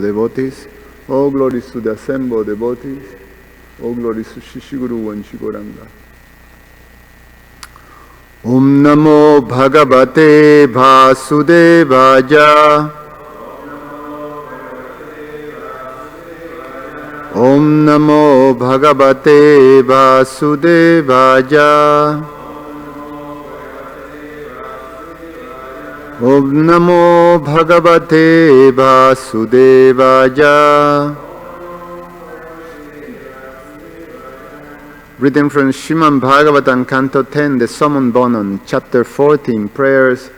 devotees. All glories to the assembled devotees. All glories to Shishiguru and Shigoranga. Om Namo Bhagavate Vasudevaya. Om Namo Bhagavate Vasudevaya. Om Namo Bhagavate Vasudevaya. Reading from Srimad Bhagavatam, Canto 10, the Summon Bonon, Chapter 14, Prayers,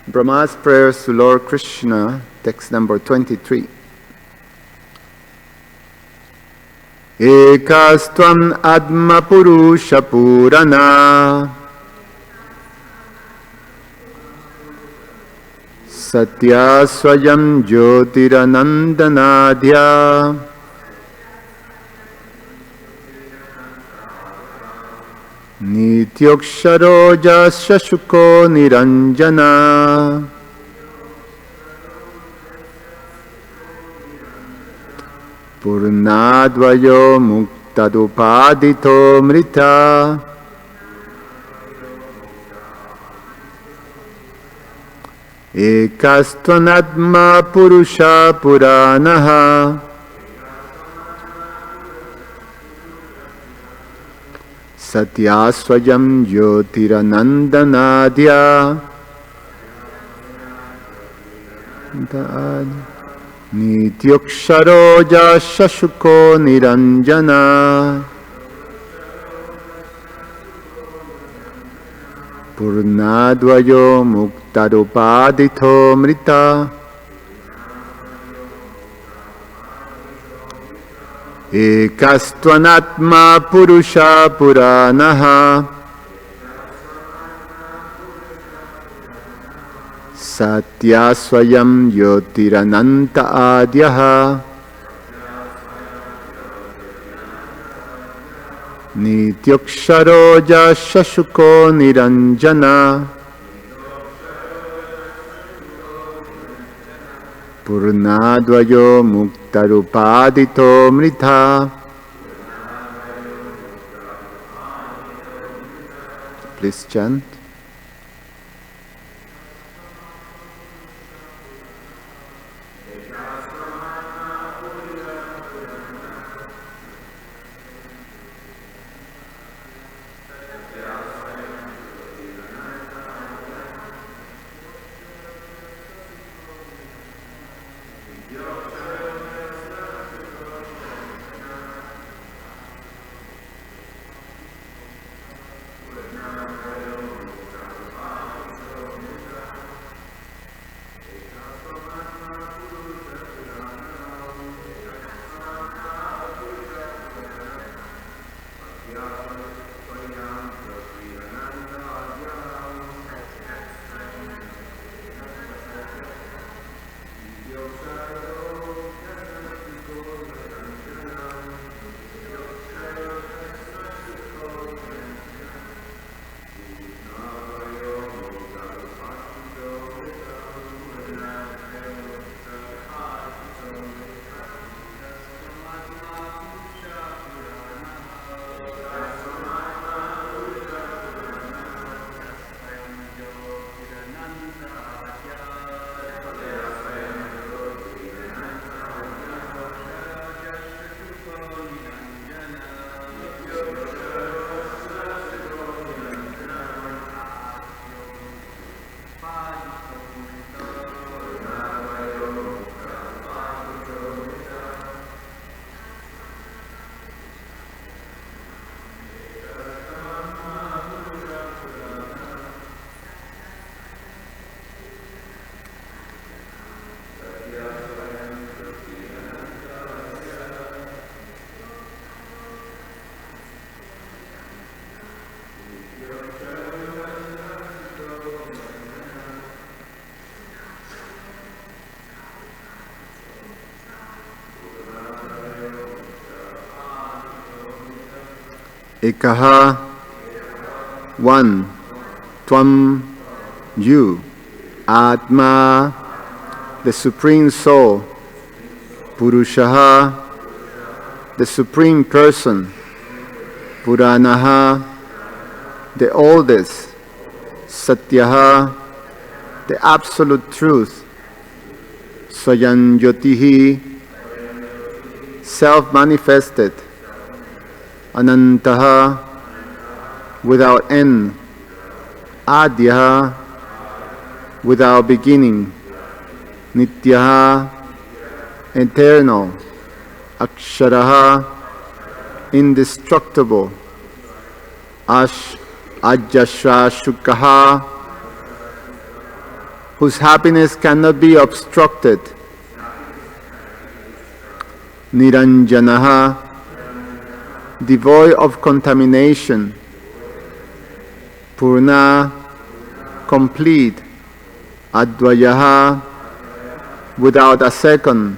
Brahma's Prayers to Lord Krishna, text number 23. Ekastvam Adma Purusha Purana Satya Swayam Jyotiranandanadhya Nityoksharo Jashuko Niranjana Purnadvayo Muktadupadito Mrita Ekastvanatma Purusha Puranaha Satya Swayam Jyotiranandanadhya Nityoksharo Jashuko Niranjana Purnadvayo Muktadupadito Mrita Ekastvanatma Purusha Puranaha Satya Swayam Yotirananta Adyaha Nityoksharo Jashuko Niranjana Purnadvayo Muktadupadito Mrita. Please chant. Ekaha, one, Tvam, you, Atma, the Supreme Soul, Purushaha, the Supreme Person. Puranaha, the oldest. Satyaha, the absolute truth. Swayam Jyotihi, self-manifested. Anantaha, without end. Adyaha, without beginning. Nityaha, eternal. Aksharaha, indestructible. Ajashashukaha, whose happiness cannot be obstructed. Niranjanaha, devoid of contamination. Purna, complete. Advayaha, without a second.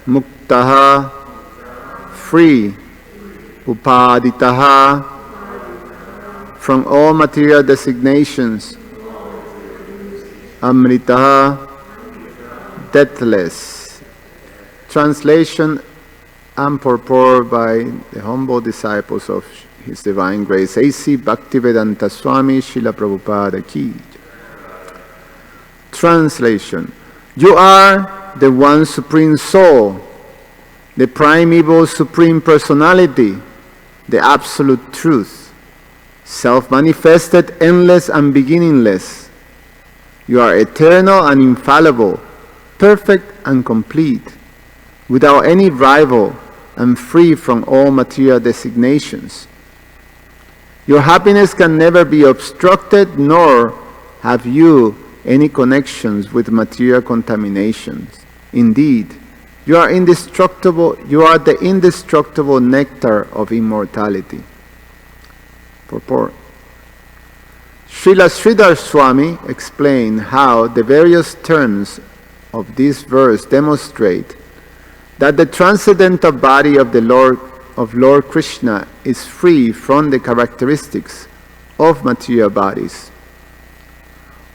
Muktaha, free. Upaditaha, from all material designations. Amritaha, deathless. Translation and purport by the humble disciples of His Divine Grace, A.C. Bhaktivedanta Swami Srila Prabhupada Ki. Translation. You are the one Supreme Soul, the primeval Supreme Personality, the Absolute Truth, self-manifested, endless and beginningless. You are eternal and infallible, perfect and complete, without any rival and free from all material designations. Your happiness can never be obstructed, nor have you any connections with material contaminations. Indeed, you are indestructible. You are the indestructible nectar of immortality. Purport. Srila Sridhar Swami explained how the various terms of this verse demonstrate that the transcendental body of Lord Krishna is free from the characteristics of material bodies.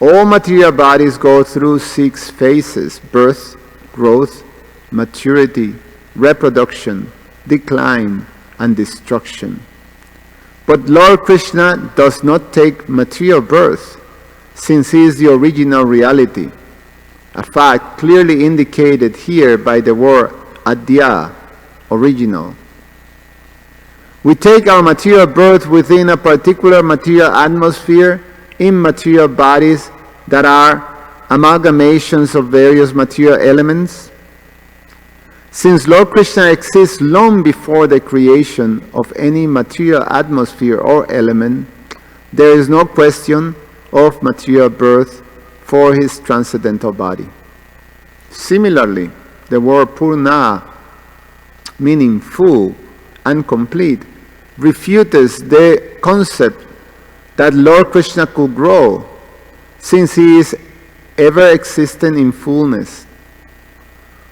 All material bodies go through 6 phases: birth, growth, maturity, reproduction, decline, and destruction. But Lord Krishna does not take material birth, since He is the original reality, a fact clearly indicated here by the word adya, original. We take our material birth within a particular material atmosphere in material bodies that are amalgamations of various material elements. Since Lord Krishna exists long before the creation of any material atmosphere or element, there is no question of material birth for His transcendental body. Similarly, the word purna, meaning full and complete, refutes the concept that Lord Krishna could grow, since He is ever existent in fullness.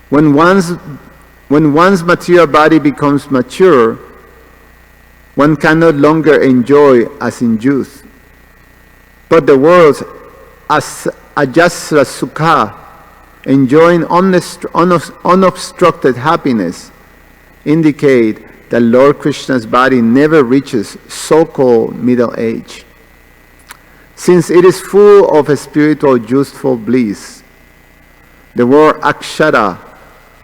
When one's material body becomes mature, one can no longer enjoy as in youth. But the world's ajasra sukha, enjoying unobstructed happiness, indicate that Lord Krishna's body never reaches so-called middle age, since it is full of spiritual youthful bliss. The word akshara,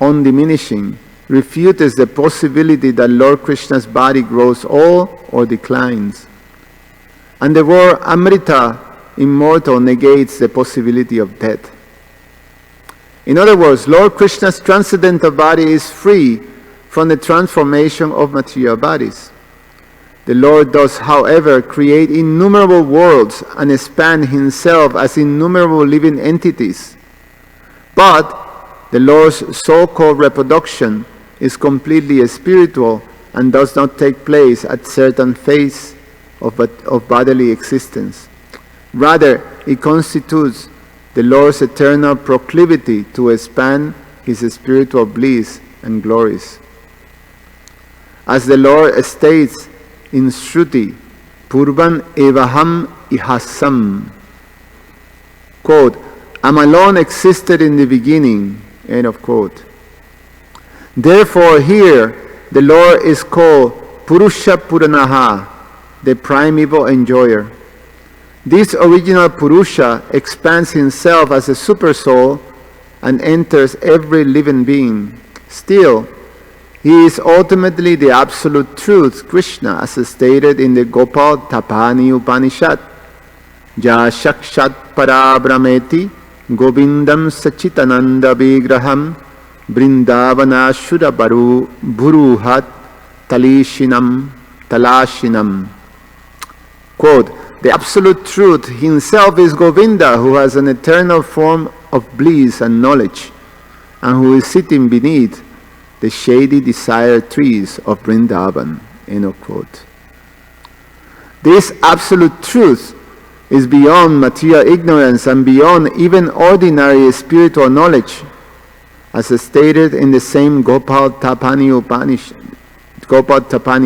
undiminishing, refutes the possibility that Lord Krishna's body grows old or declines. And the word amrita, immortal, negates the possibility of death. In other words, Lord Krishna's transcendental body is free from the transformation of material bodies. The Lord does, however, create innumerable worlds and expand Himself as innumerable living entities. But the Lord's so-called reproduction is completely spiritual and does not take place at certain phase of bodily existence. Rather, it constitutes the Lord's eternal proclivity to expand His spiritual bliss and glories. As the Lord states in Shruti, Purvan evaham ihasam, quote, "I'm alone existed in the beginning," end of quote. Therefore here the Lord is called Purusha Puranaha, the primeval enjoyer. This original Purusha expands himself as a supersoul and enters every living being. Still, he is ultimately the absolute truth, Krishna, as stated in the Gopal Tapani Upanishad. Ja Shakshat Parabrameti Govindam Sachitananda Vigraham Brindavana Shuddha Bhuruhat Talashinam. Quote, the absolute truth himself is Govinda, who has an eternal form of bliss and knowledge, and who is sitting beneath the shady desire trees of Vrindavan. End of quote. This absolute truth is beyond material ignorance and beyond even ordinary spiritual knowledge, as stated in the same Gopal Tapani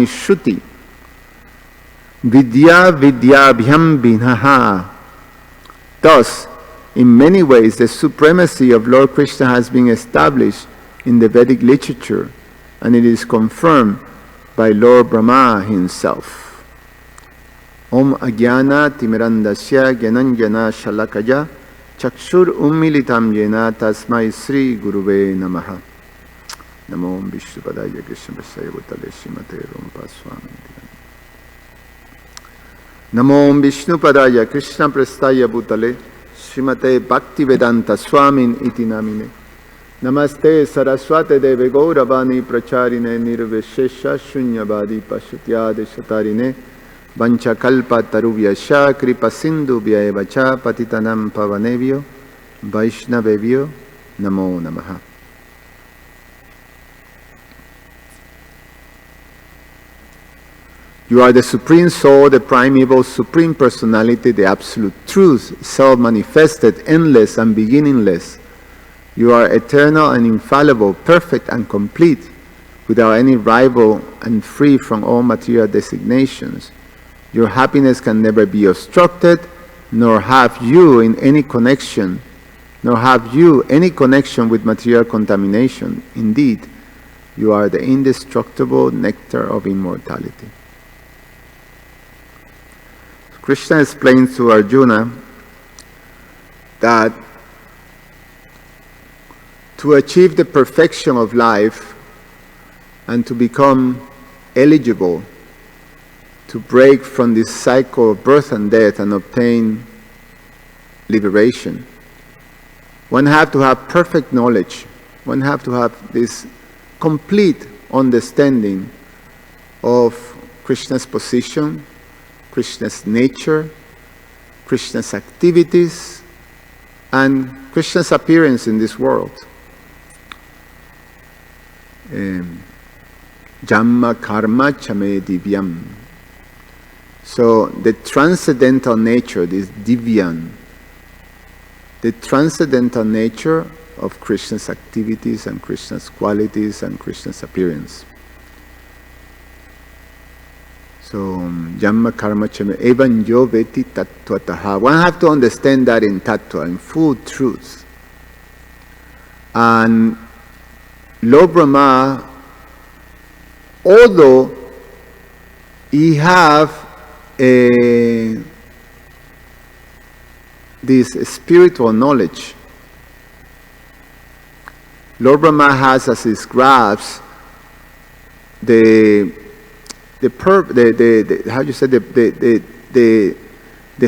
Shruti. Vidya Vidyabhyam Binaha. Thus, in many ways, the supremacy of Lord Krishna has been established in the Vedic literature, and it is confirmed by Lord Brahma himself. Om Ajnana Timirandasya Gyananjana Shalakaya Chakshur Ummilitam Yena Tasmai Sri Guruve Namaha. Namo Vishnupadaya Krishna Prasaya Bhutale Srimate Rumpa Swami. Namo Vishnupadaya Krishna Prasthaya Bhutale Srimate Bhaktivedanta Swamin iti namine. Namaste Saraswate Deve Gauravani Pracharine Nirveshesha Shunyavadi Pashutyade Shatarine Vanchakalpa Taruvyasha Kripa Sindhu Vyaevacha Patitanam Pavanevyo Vaishnavevyo Namo Namaha. You are the Supreme Soul, the primeval Supreme Personality, the Absolute Truth, self-manifested, endless and beginningless. You are eternal and infallible, perfect and complete, without any rival and free from all material designations. Your happiness can never be obstructed, nor have you any connection with material contamination. Indeed, you are the indestructible nectar of immortality. Krishna explains to Arjuna that to achieve the perfection of life and to become eligible to break from this cycle of birth and death and obtain liberation, one have to have perfect knowledge. One have to have this complete understanding of Krishna's position, Krishna's nature, Krishna's activities, and Krishna's appearance in this world. Jamma karma chame divyam. So the transcendental nature, this divyan, the transcendental nature of Krishna's activities and Krishna's qualities and Krishna's appearance. So, Jamma Karma Chame Evan Yo Veti Tattvataha. One have to understand that in Tattva, in full truth. And Lord Brahma, although he have this spiritual knowledge, Lord Brahma has as his grasp the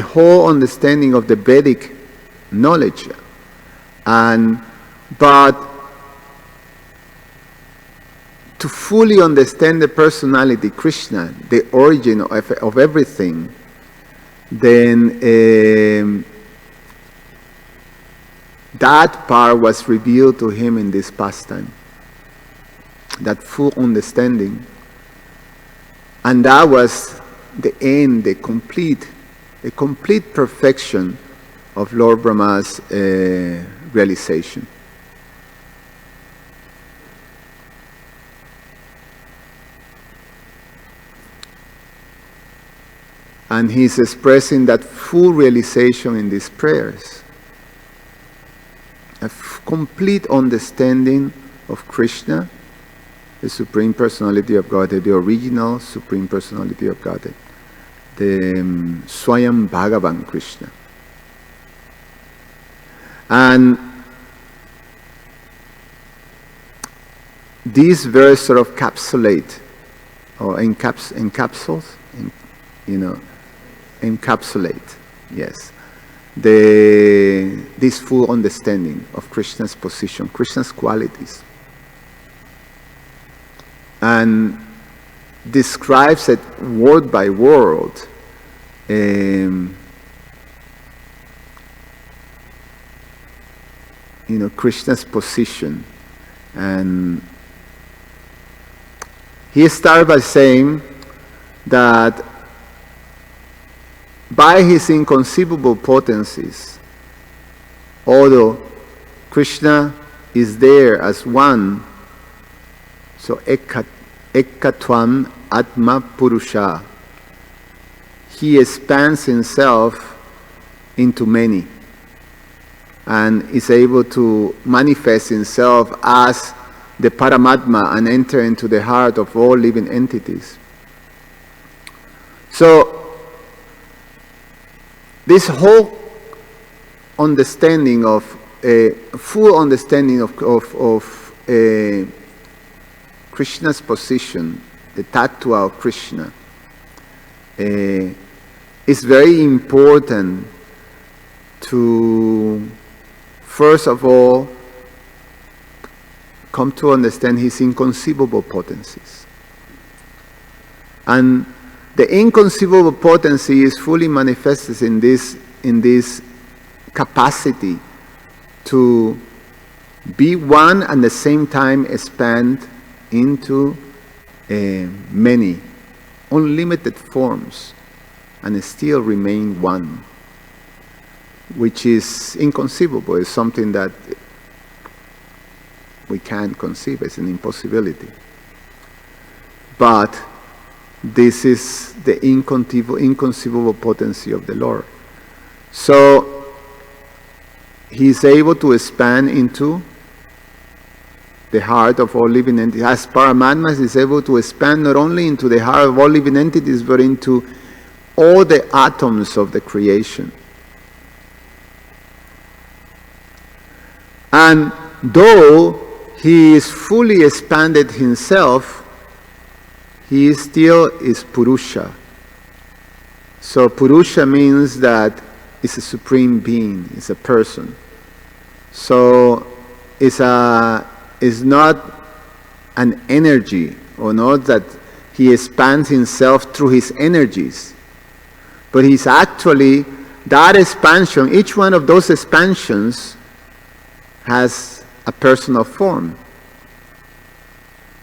whole understanding of the Vedic knowledge, but to fully understand the personality Krishna, the origin of everything, then that part was revealed to him in this pastime, that full understanding. And that was the end, the complete perfection of Lord Brahma's realization. And he's expressing that full realization in these prayers. A complete understanding of Krishna, the Supreme Personality of Godhead, the original Supreme Personality of Godhead, the Swayam Bhagavan Krishna. And these verse sort of encapsulate, or encapsulate, yes, this full understanding of Krishna's position, Krishna's qualities, and describes it word by word. Krishna's position. And he started by saying that by his inconceivable potencies, although Krishna is there as one, so Ekkatvam Atma Purusha, he expands himself into many and is able to manifest himself as the Paramatma and enter into the heart of all living entities. So this whole understanding of a full understanding of Krishna's position, the Tattva of Krishna, is very important to, first of all, come to understand his inconceivable potencies. And the inconceivable potency is fully manifested in this capacity to be one and at the same time expand into many unlimited forms and still remain one, which is inconceivable. It's something that we can't conceive. It's an impossibility. But this is the inconceivable potency of the Lord. So He is able to expand into the heart of all living entities. As Paramatma, He is able to expand not only into the heart of all living entities, but into all the atoms of the creation. And though He is fully expanded Himself, He still is Purusha. So Purusha means that it's a supreme being, it's a person. So it's not an energy, or not that He expands Himself through His energies, but He's actually, that expansion, each one of those expansions has a personal form,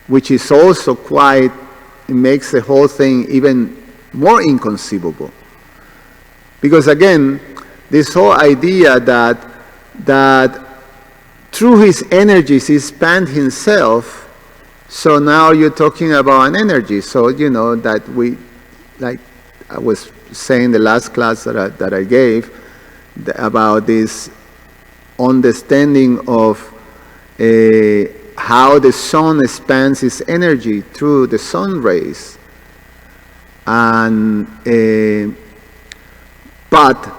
which is also quite, it makes the whole thing even more inconceivable. Because again, this whole idea that through His energies He expands Himself, so now you're talking about an energy. So that we, like I was saying the last class that I gave, about this understanding of how the sun expands its energy through the sun rays, and but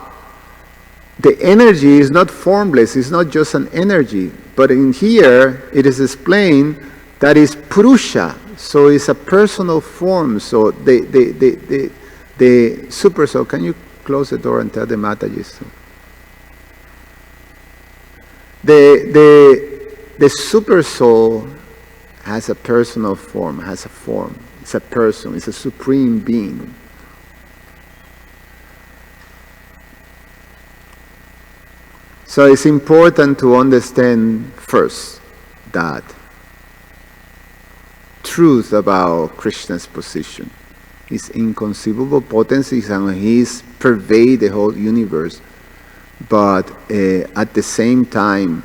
the energy is not formless. It's not just an energy, but in here it is explained that is Purusha. So it's a personal form. So the super soul. Can you close the door and tell the Matajis? The super soul has a personal form, has a form. It's a person, it's a supreme being. So it's important to understand first that truth about Krishna's position. His inconceivable potencies, and He's pervade the whole universe. But at the same time,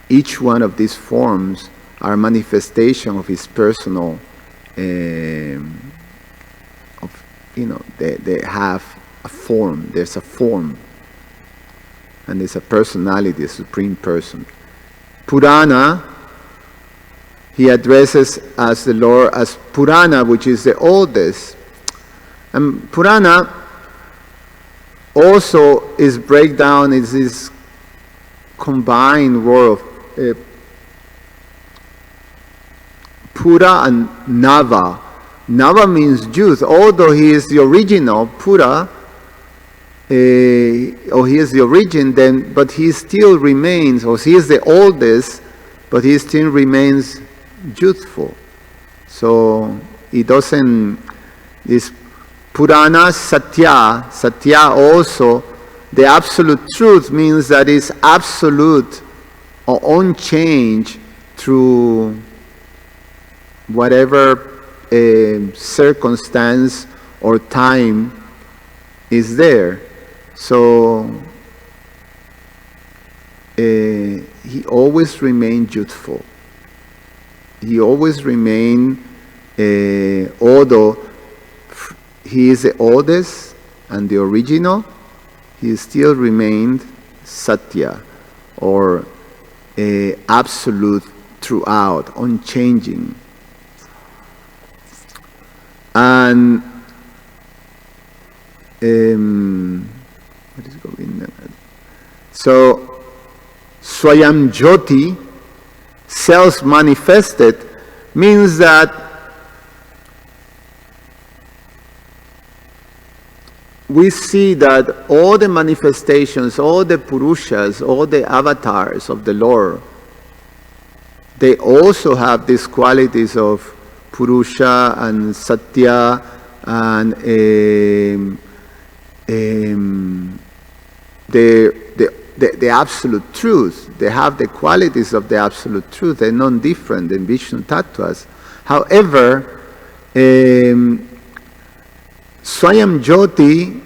each one of these forms are manifestation of His personal, they have a form. There's a form, and there's a personality, a supreme person. Purana he addresses as the Lord as Purana, which is the oldest. And Purana also is breakdown, is this combined word of Pura and Nava. Nava means youth, although he is the original, Pura, or he is the origin, then, but he still remains, or he is the oldest, but he still remains youthful. So he doesn't, this Purana Satya, Satya also, the absolute truth means that it's absolute or unchanged through whatever circumstance or time is there. So he always remained youthful. He always remained, although he is the oldest and the original, he still remained Satya, or absolute throughout, unchanging. And what is going on? So Swayam Jyoti, self-manifested, means that we see that all the manifestations, all the Purushas, all the avatars of the Lord, they also have these qualities of Purusha and Satya and the absolute truth. They have the qualities of the absolute truth. They're non-different than Vishnu Tattvas. However, Swayam Jyoti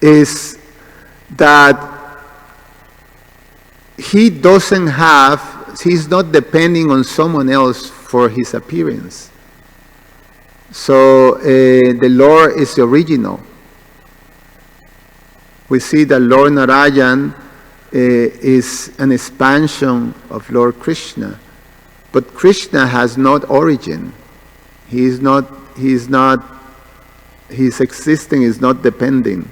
is that he doesn't have, he's not depending on someone else for his appearance. So the Lord is the original. We see that Lord Narayan is an expansion of Lord Krishna. But Krishna has not origin. His existing is not depending.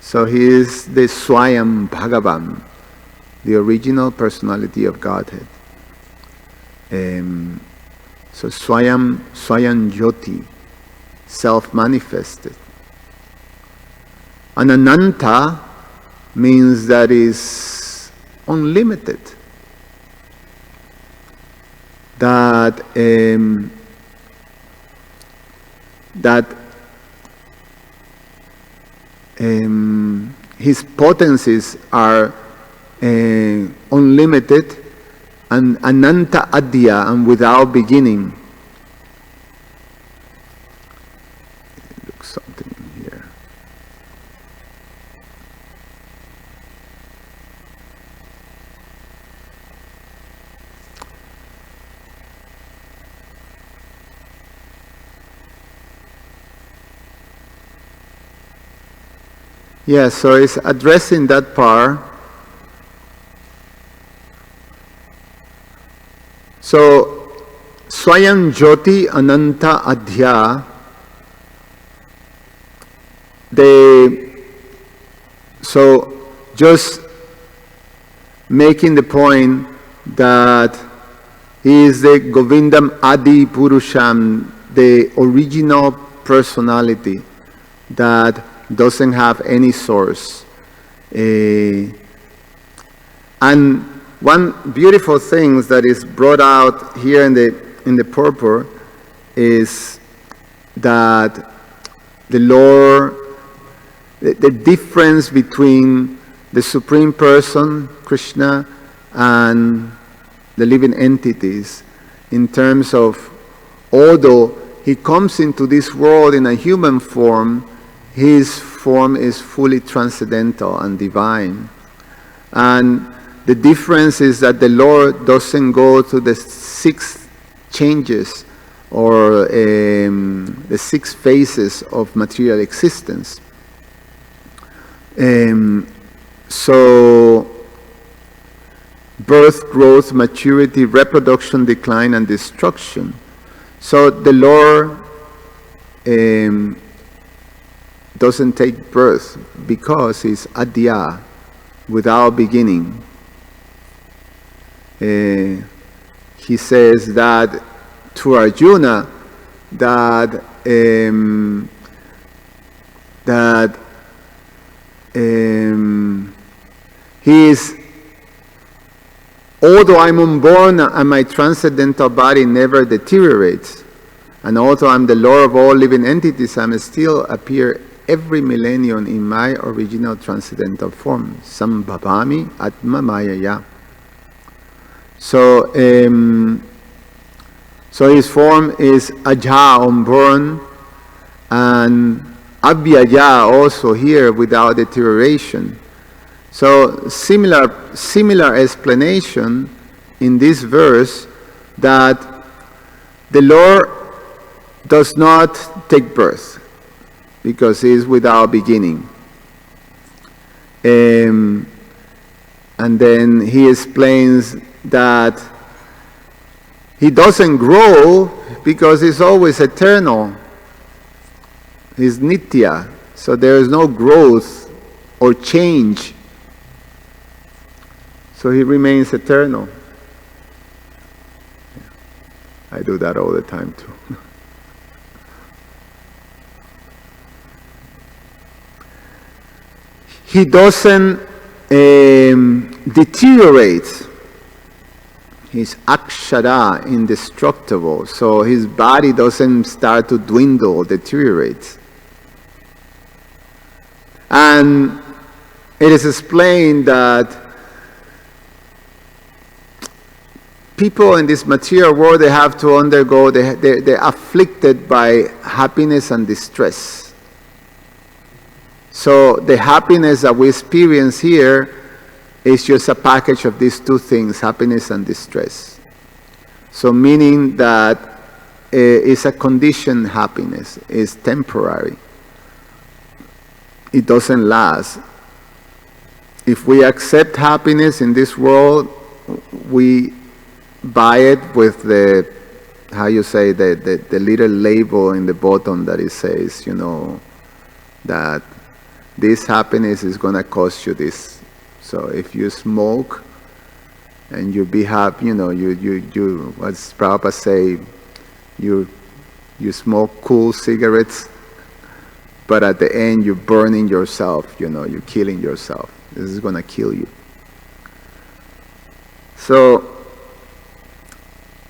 So he is the Swayam Bhagavan, the original personality of Godhead. So Swayam Jyoti, self-manifested. And Ananta means that is unlimited. That his potencies are unlimited and Ananta Adya, and without beginning. Look something in here. Yeah, so it's addressing that part. So, Swayam Jyoti Ananta Adhya, so just making the point that he is the Govindam Adi Purusham, the original personality that doesn't have any source. And one beautiful thing that is brought out here in the purport is that the Lord, the difference between the Supreme Person, Krishna, and the living entities, in terms of, although he comes into this world in a human form, his form is fully transcendental and divine. And the difference is that the Lord doesn't go to the 6 changes or the 6 phases of material existence. So birth, growth, maturity, reproduction, decline, and destruction. So the Lord doesn't take birth because He's Adya, without beginning. He says that to Arjuna that he is, although I'm unborn and my transcendental body never deteriorates, and although I'm the Lord of all living entities, I still appear every millennium in my original transcendental form, Sambhavami Atma Mayaya. So his form is Aja, unborn, and Abhyaya, also here without deterioration. So similar explanation in this verse, that the Lord does not take birth because He is without beginning. And then He explains that He doesn't grow because He's always eternal. He's Nitya, so there is no growth or change. So He remains eternal. I do that all the time too. He doesn't deteriorate. He's akshara, indestructible. So His body doesn't start to dwindle, deteriorate. And it is explained that people in this material world, they have to undergo, they're afflicted by happiness and distress. So the happiness that we experience here is just a package of these two things, happiness and distress. So meaning that it's a conditioned happiness, it's temporary. It doesn't last. If we accept happiness in this world, we buy it with the, how you say, the little label in the bottom that it says, that this happiness is going to cost you this. So if you smoke and you be happy, you what's Prabhupada say, you smoke cool cigarettes, but at the end you're burning yourself, you're killing yourself. This is going to kill you. So,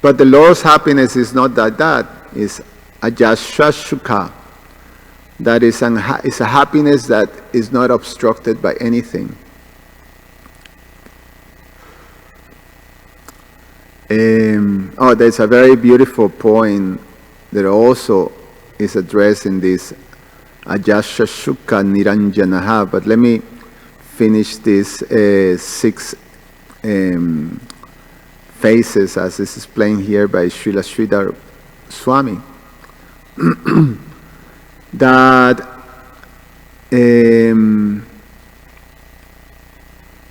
but the Lord's happiness is not that. It's ajashashuka. That is it's a happiness that is not obstructed by anything. There's a very beautiful point that also is addressed in this ajashashuka niranjanaha. But let me finish these 6 phases as is explained here by Srila Sridhar Swami. That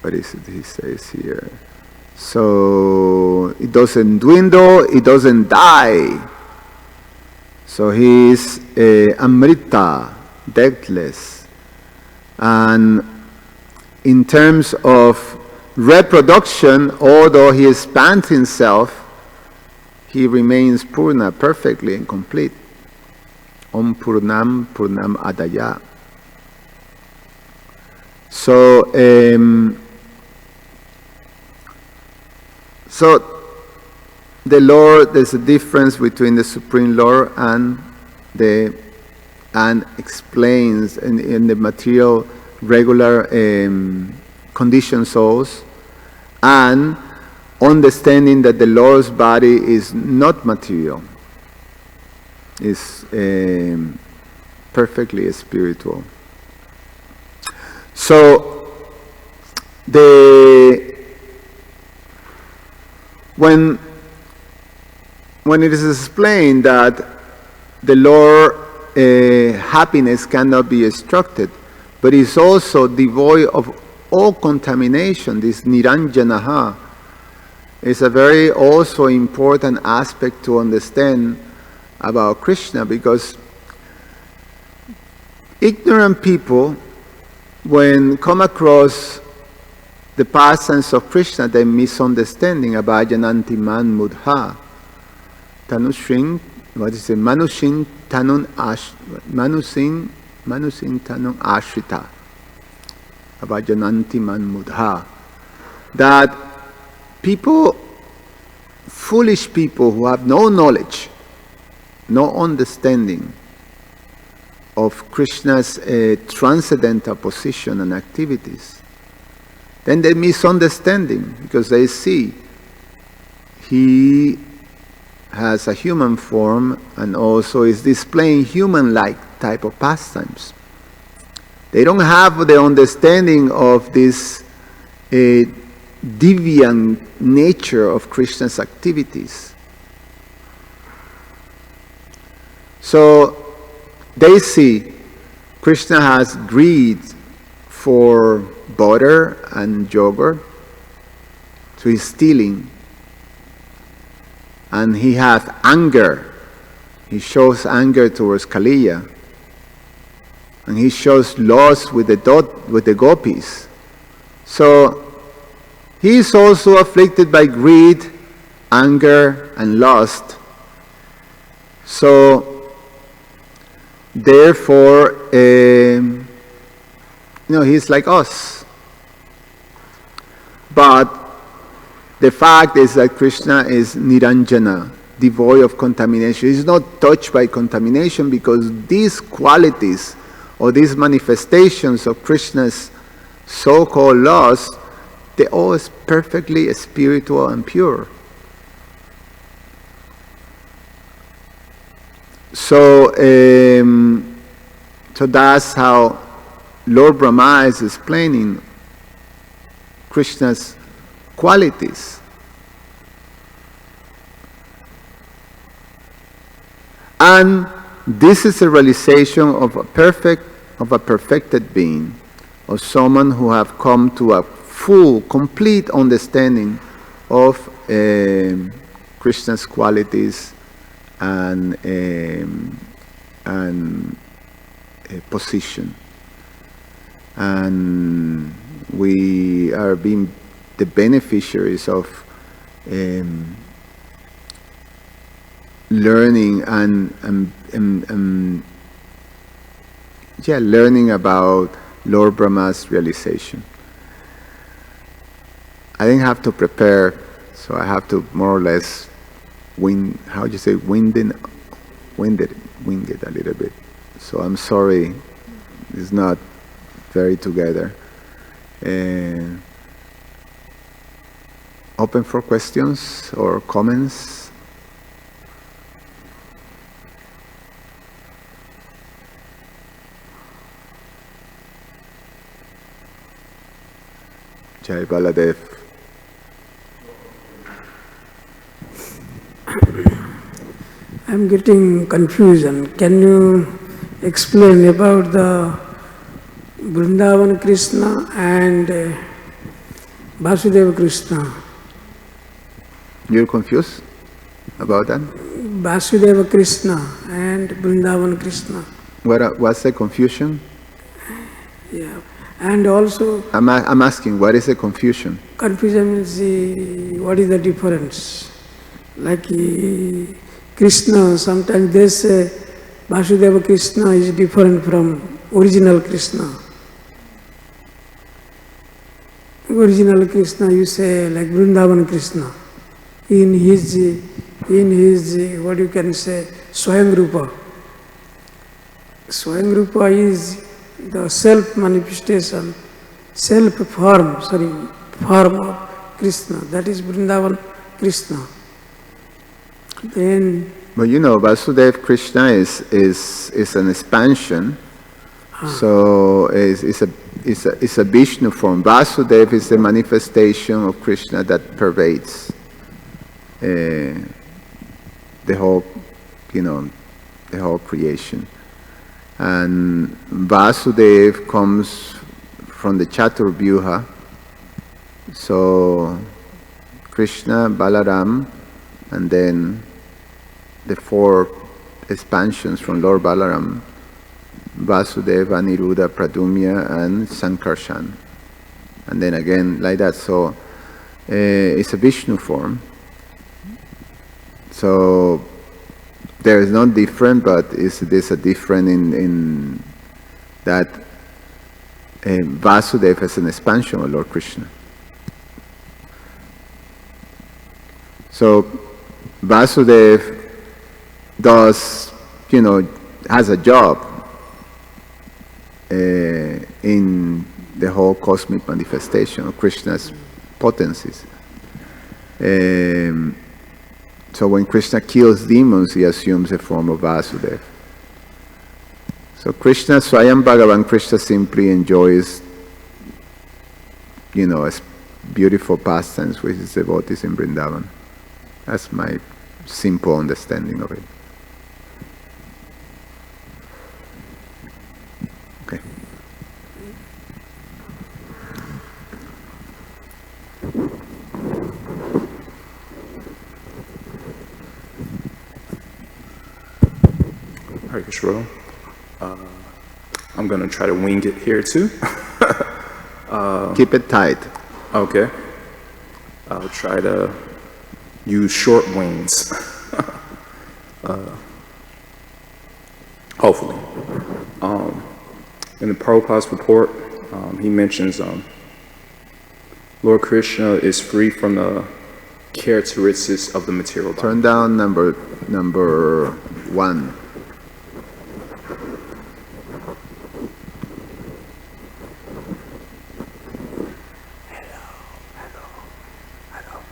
what is it he says here? So it doesn't dwindle, it doesn't die. So he is Amrita, deathless. And in terms of reproduction, although he expands himself, he remains Purna, perfectly and complete. Om Purnam Purnam Adaya. So, the Lord, there's a difference between the Supreme Lord and explains in the material regular conditioned souls, and understanding that the Lord's body is not material, is perfectly spiritual. So when it is explained that the Lord happiness cannot be obstructed, but is also devoid of all contamination, this niranjanaha, is a very also important aspect to understand about Krishna, because ignorant people, when come across the pastimes of Krishna, they misunderstanding about Jananti Man Mudha. Tanushin, what is it? Manushin Tanun Manusin Tanun Ashrita. About Jananti Man Mudha. That people, foolish people who have no knowledge, no understanding of Krishna's transcendental position and activities, then they misunderstand him, because they see he has a human form and also is displaying human-like type of pastimes. They don't have the understanding of this deviant nature of Krishna's activities. So they see Krishna has greed for butter and yogurt, so he's stealing. And he has anger. He shows anger towards Kaliya. And he shows lust with the gopis. So he is also afflicted by greed, anger, and lust. So therefore, he's like us. But the fact is that Krishna is Niranjana, devoid of contamination. He's not touched by contamination, because these qualities or these manifestations of Krishna's so-called laws, they're all perfectly spiritual and pure. So that's how Lord Brahma is explaining Krishna's qualities. And this is a realization of a perfected being, of someone who have come to a full, complete understanding of Krishna's qualities and position. And we are being the beneficiaries of learning learning about Lord Brahma's realization. I didn't have to prepare, so I have to more or less wing it a little bit. So I'm sorry, it's not very together. Open for questions or comments. Jai Baladev. I'm getting confusion. Can you explain about the Vrindavan Krishna and Vasudeva Krishna? You're confused about that? Vasudeva Krishna and Vrindavan Krishna. What's the confusion? Yeah. And also, I'm asking, what is the confusion? Confusion means what is the difference? Like Krishna, sometimes they say Vasudeva Krishna is different from original Krishna. Original Krishna, you say like Vrindavan Krishna. In his what you can say, Swayam Rupa. Swayam Rupa is the self-manifestation, form of Krishna. That is Vrindavan Krishna. Then, but Vasudeva Krishna is an expansion. So it's a Vishnu form. Vasudeva is the manifestation of Krishna that pervades the whole creation. And Vasudeva comes from the Chaturvyuha. So Krishna, Balaram, and then the four expansions from Lord Balaram, Vasudeva, Aniruddha, Pradumya, and Sankarshan. And then again, like that. So it's a Vishnu form. So there is not different, but there's a different in that Vasudeva is an expansion of Lord Krishna. So Vasudeva does, has a job in the whole cosmic manifestation of Krishna's potencies. So when Krishna kills demons, he assumes the form of Vasudeva. So Krishna, Swayam Bhagavan Krishna simply enjoys, beautiful pastimes with his devotees in Vrindavan. That's my simple understanding of it. Okay. Hare Krishna. I'm going to try to wing it here too. Keep it tight. Okay. I'll try to use short wings. Hopefully. In the Prabhupada's report, he mentions Lord Krishna is free from the characteristics of the material body. Turn down number 1.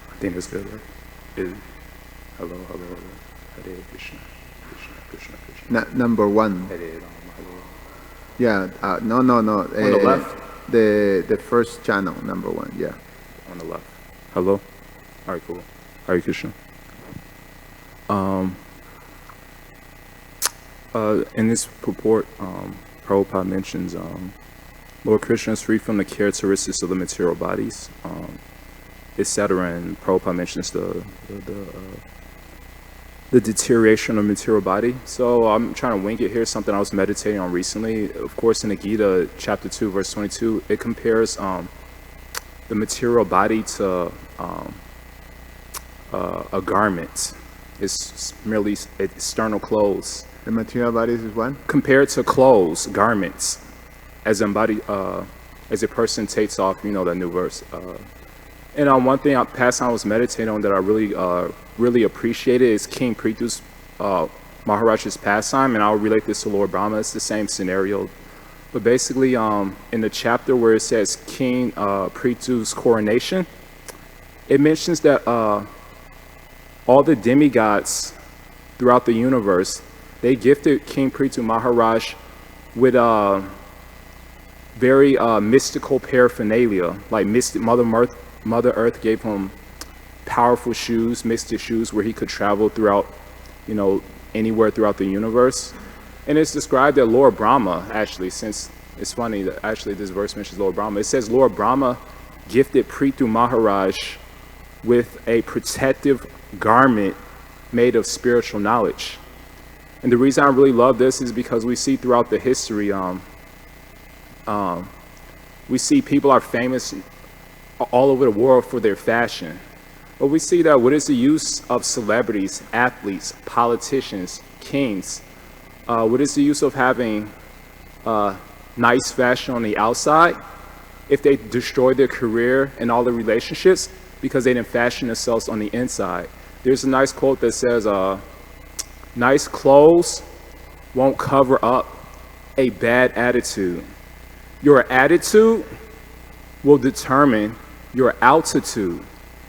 I think that's good, right? Hello. Hare Krishna. Krishna. Number 1. Hare Rama, hello. Yeah, no. On the left? The first channel, number 1, yeah. On the left. Hello? Alright, cool. Hare Krishna. In this purport, Prabhupada mentions Lord Krishna is free from the characteristics of the material bodies, etc. And Prabhupada mentions the deterioration of material body. So I'm trying to wing it here, something I was meditating on recently. Of course, in the Gita, chapter 2, verse 22, it compares the material body to a garment. It's merely external clothes. The material bodies is what? Compared to clothes, garments, as a person takes off, that new verse. And one thing past time I was meditating on that I really appreciated is King Prithu's Maharaj's pastime, and I'll relate this to Lord Brahma. It's the same scenario, but basically, in the chapter where it says King Prithu's coronation, it mentions that all the demigods throughout the universe, they gifted King Prithu Maharaj with very mystical paraphernalia, like Mother Earth gave him powerful shoes, mystic shoes, where he could travel throughout, anywhere throughout the universe. And it's described that Lord Brahma, actually, since it's funny that actually this verse mentions Lord Brahma, it says Lord Brahma gifted Prithu Maharaj with a protective garment made of spiritual knowledge. And the reason I really love this is because we see throughout the history, we see people are famous all over the world for their fashion. But we see that what is the use of celebrities, athletes, politicians, kings? What is the use of having nice fashion on the outside if they destroy their career and all the relationships because they didn't fashion themselves on the inside? There's a nice quote that says, nice clothes won't cover up a bad attitude. Your attitude will determine your altitude.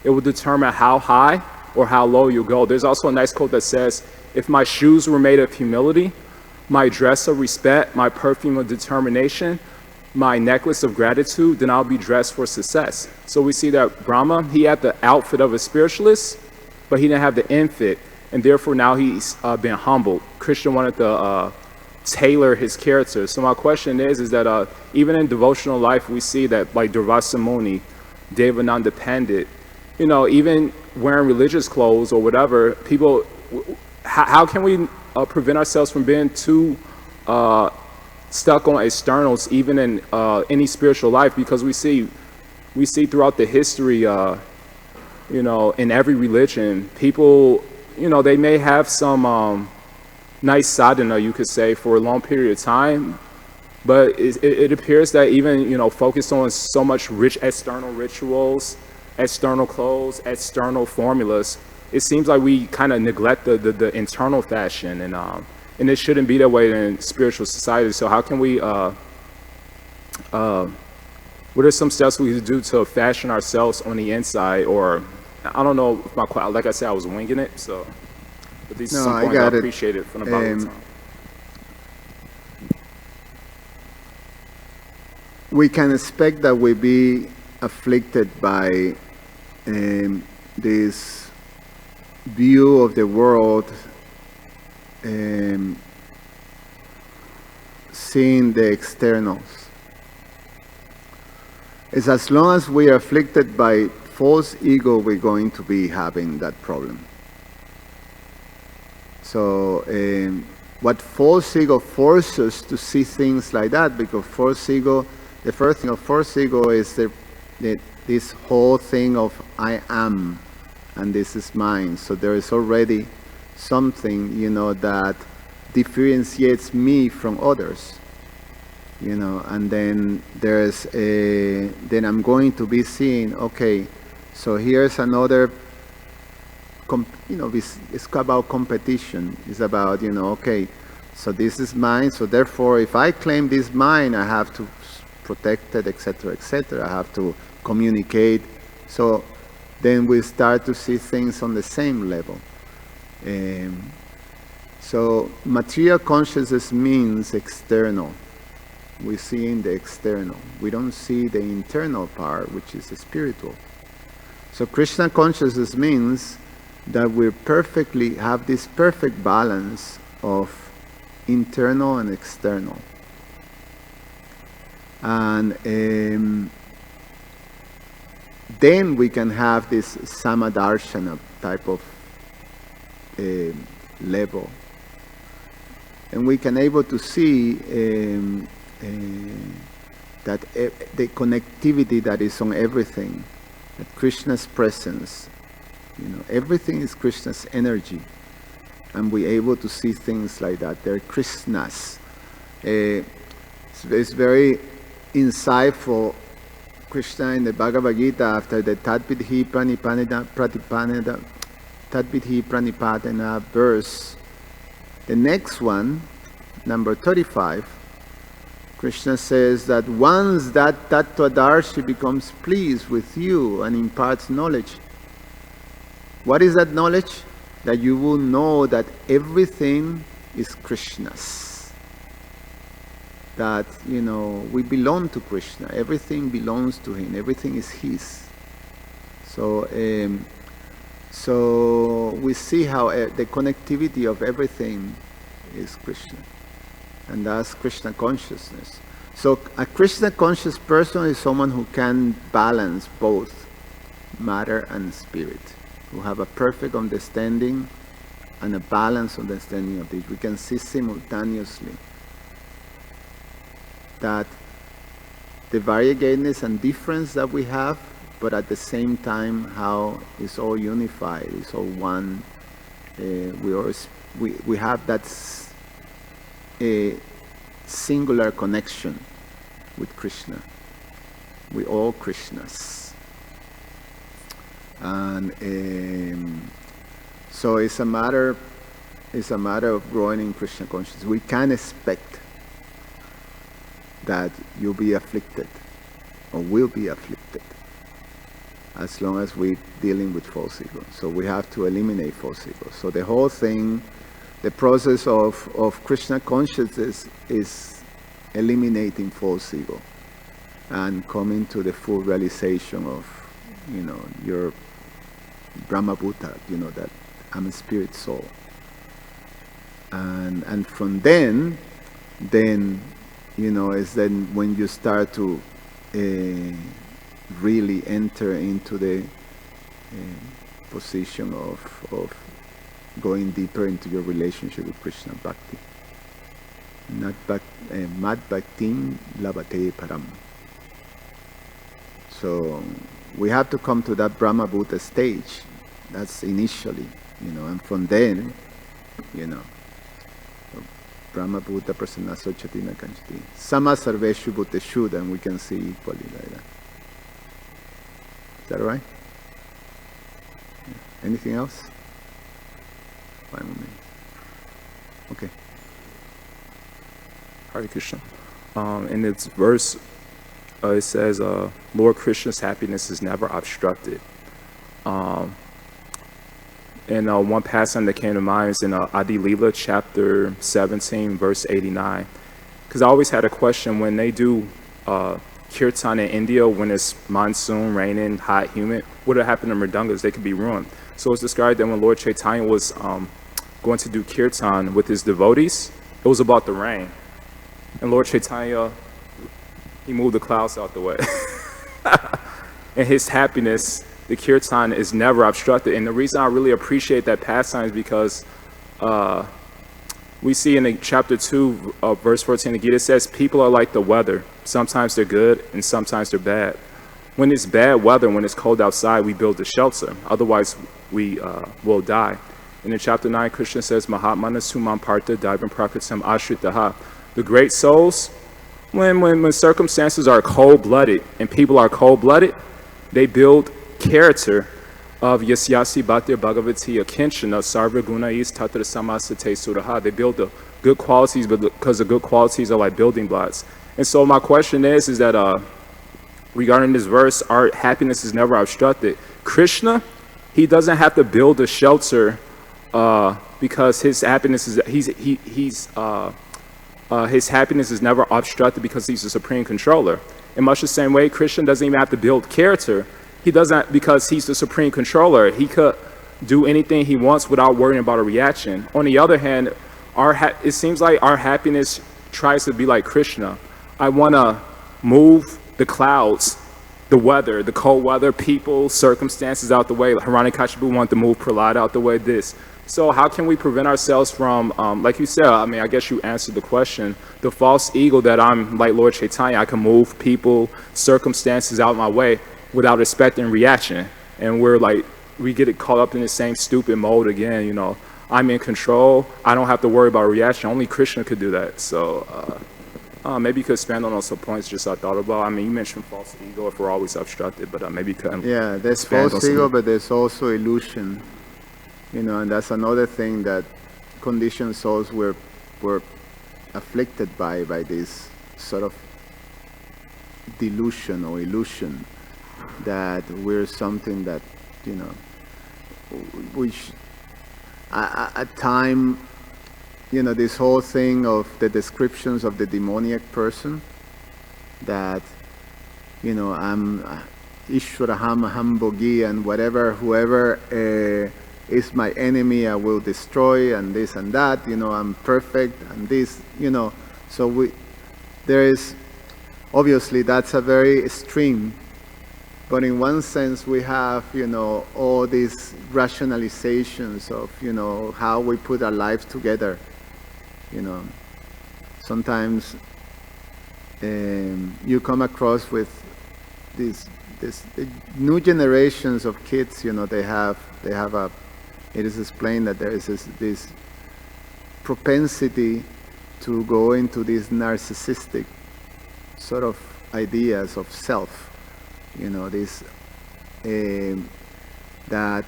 It will determine how high or how low you go. There's also a nice quote that says, if my shoes were made of humility, my dress of respect, my perfume of determination, my necklace of gratitude, then I'll be dressed for success. So we see that Brahma, he had the outfit of a spiritualist, but he didn't have the infit, and therefore now he's been humbled. Krishna wanted to tailor his character. So my question is that even in devotional life, we see that like Durvasa Muni, Devananda Pandit, even wearing religious clothes or whatever, people, how can we prevent ourselves from being too stuck on externals, even in any spiritual life? Because we see throughout the history, in every religion, people, they may have some nice sadhana, you could say, for a long period of time, but it appears that even, focused on so much rich external rituals, external clothes, external formulas, it seems like we kind of neglect the internal fashion, and it shouldn't be that way in spiritual society. So how can we, what are some steps we could do to fashion ourselves on the inside? Or, I don't know, if like I said, I was winging it, so, but these are some points I appreciate it from the bottom of the time. We can expect that we be afflicted by this view of the world, seeing the externals. It's as long as we are afflicted by false ego, we're going to be having that problem. So what false ego forces us to see things like that, because false ego, the first thing of false ego is this whole thing of I am, and this is mine. So there is already something, that differentiates me from others, and then then I'm going to be seeing, okay, so here's another, it's about competition. It's about, okay, so this is mine, so therefore if I claim this mine, I have to protect it, etc., etc. I have to communicate. So then we start to see things on the same level. So material consciousness means external. We see in the external. We don't see the internal part, which is spiritual. So Krishna consciousness means that we perfectly have this perfect balance of internal and external. And then we can have this samadarshana type of level. And we can able to see that the connectivity that is on everything, that Krishna's presence, everything is Krishna's energy. And we're able to see things like that. They're Krishna's. It's very insightful. Krishna in the Bhagavad Gita, after the Tadvidhi Pranipadana verse, the next one, number 35, Krishna says that once that Tattvadarshi becomes pleased with you and imparts knowledge, what is that knowledge? That you will know that everything is Krishna's. That, we belong to Krishna. Everything belongs to Him. Everything is His. So we see how the connectivity of everything is Krishna. And that's Krishna consciousness. So a Krishna conscious person is someone who can balance both matter and spirit, who have a perfect understanding and a balanced understanding of this. We can see simultaneously that the variegatedness and difference that we have, but at the same time how it's all unified, it's all one. We have that singular connection with Krishna. We all Krishnas. And so it's a matter of growing in Krishna consciousness. We can expect that you'll be afflicted or will be afflicted as long as we're dealing with false ego. So we have to eliminate false ego. So the whole thing, the process of Krishna consciousness is eliminating false ego and coming to the full realization of, your Brahma Bhuta, that I'm a spirit soul. And from then, is then when you start to really enter into the position of going deeper into your relationship with Krishna Bhakti. Not Mad Bhaktin Labate Param. So we have to come to that Brahma Buddha stage. That's initially, and from then, Brahma Buddha Prasanna Sochatina Kanchati. Sama Sarveshu Bhuteshu, and we can see equally like that. Is that right? Anything else? 5 more minutes. Okay. Hare Krishna. In its verse, it says, Lord Krishna's happiness is never obstructed. And one passage that came to mind is in Adi Leela, chapter 17, verse 89. Because I always had a question, when they do kirtan in India, when it's monsoon, raining, hot, humid, what would happen to mridangas? They could be ruined. So it's described that when Lord Chaitanya was going to do kirtan with his devotees, it was about the rain. And Lord Chaitanya, he moved the clouds out the way. And his happiness, the kirtan, is never obstructed. And the reason I really appreciate that pastime is because we see in chapter 2, verse 14, the Gita says, people are like the weather. Sometimes they're good and sometimes they're bad. When it's bad weather, when it's cold outside, we build a shelter. Otherwise, we will die. And in chapter 9, Krishna says, Mahatmana Sumam Partha Daivam Prakritam Ashritaha. The great souls, when circumstances are cold-blooded and people are cold-blooded, they build character of Yasyasi Bhaktir Bhagavati Akinchana Sarva Gunais Tatra Samasate Suraha. They build the good qualities, but because the good qualities are like building blocks. And so my question is that regarding this verse, our happiness is never obstructed. Krishna, he doesn't have to build a shelter because his happiness is his happiness is never obstructed because he's the supreme controller. In much the same way, Krishna doesn't even have to build character. He doesn't, because he's the supreme controller. He could do anything he wants without worrying about a reaction. On the other hand, it seems like our happiness tries to be like Krishna. I want to move the clouds, the weather, the cold weather, people, circumstances out the way. Hiranyakashipu wanted to move Prahlad out the way, this. So how can we prevent ourselves from, like you said, I mean, I guess you answered the question, the false ego that I'm like Lord Chaitanya, I can move people, circumstances out my way without expecting reaction. And we get it caught up in the same stupid mode again, I'm in control, I don't have to worry about reaction. Only Krishna could do that. So maybe you could expand on those points just I thought about. I mean, you mentioned false ego if we're always obstructed, but maybe you could. Yeah, there's false ego, but there's also illusion. And that's another thing that conditioned souls were afflicted by this sort of delusion or illusion that we're something that, which at time, this whole thing of the descriptions of the demoniac person, that, I'm Ishwaraham Hambogi and whoever is my enemy, I will destroy, and this and that, I'm perfect, and this, so there is, obviously that's a very extreme, but in one sense we have, all these rationalizations of, how we put our lives together, sometimes you come across with this new generations of kids, they have it is explained that there is this propensity to go into these narcissistic sort of ideas of self, that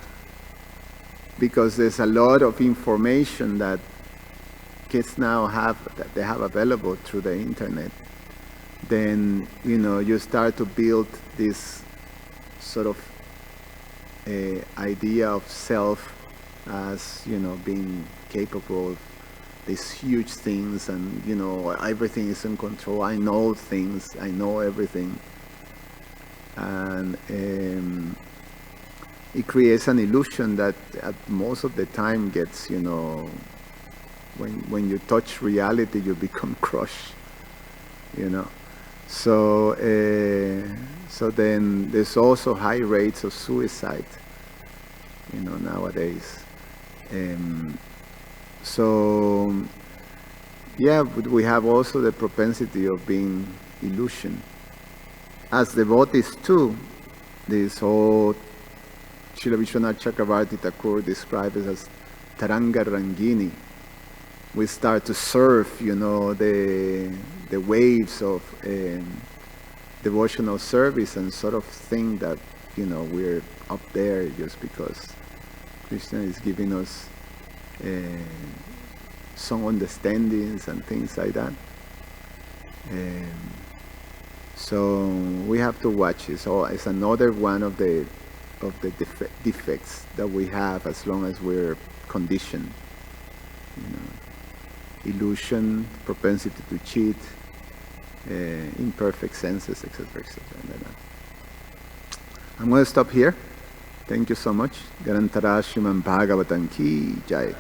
because there's a lot of information that kids now that they have available through the internet, then you start to build this sort of idea of self as being capable of these huge things, and everything is in control. I know things, I know everything, and it creates an illusion that at most of the time gets, when you touch reality, you become crushed, So then there's also high rates of suicide nowadays. So, yeah, but we have also the propensity of being illusion. As devotees too, this whole Srila Vishwanath Chakravarti Thakur describes it as Taranga Rangini. We start to surf, the waves of devotional service and sort of think that, we're up there just because Krishna is giving us some understandings and things like that. So we have to watch it. So it's another one of the defects that we have as long as we're conditioned. Illusion, propensity to cheat, imperfect senses, etc., etc. I'm going to stop here. Thank you so much. Garantara Shriman Bhagavatam Ki Jai.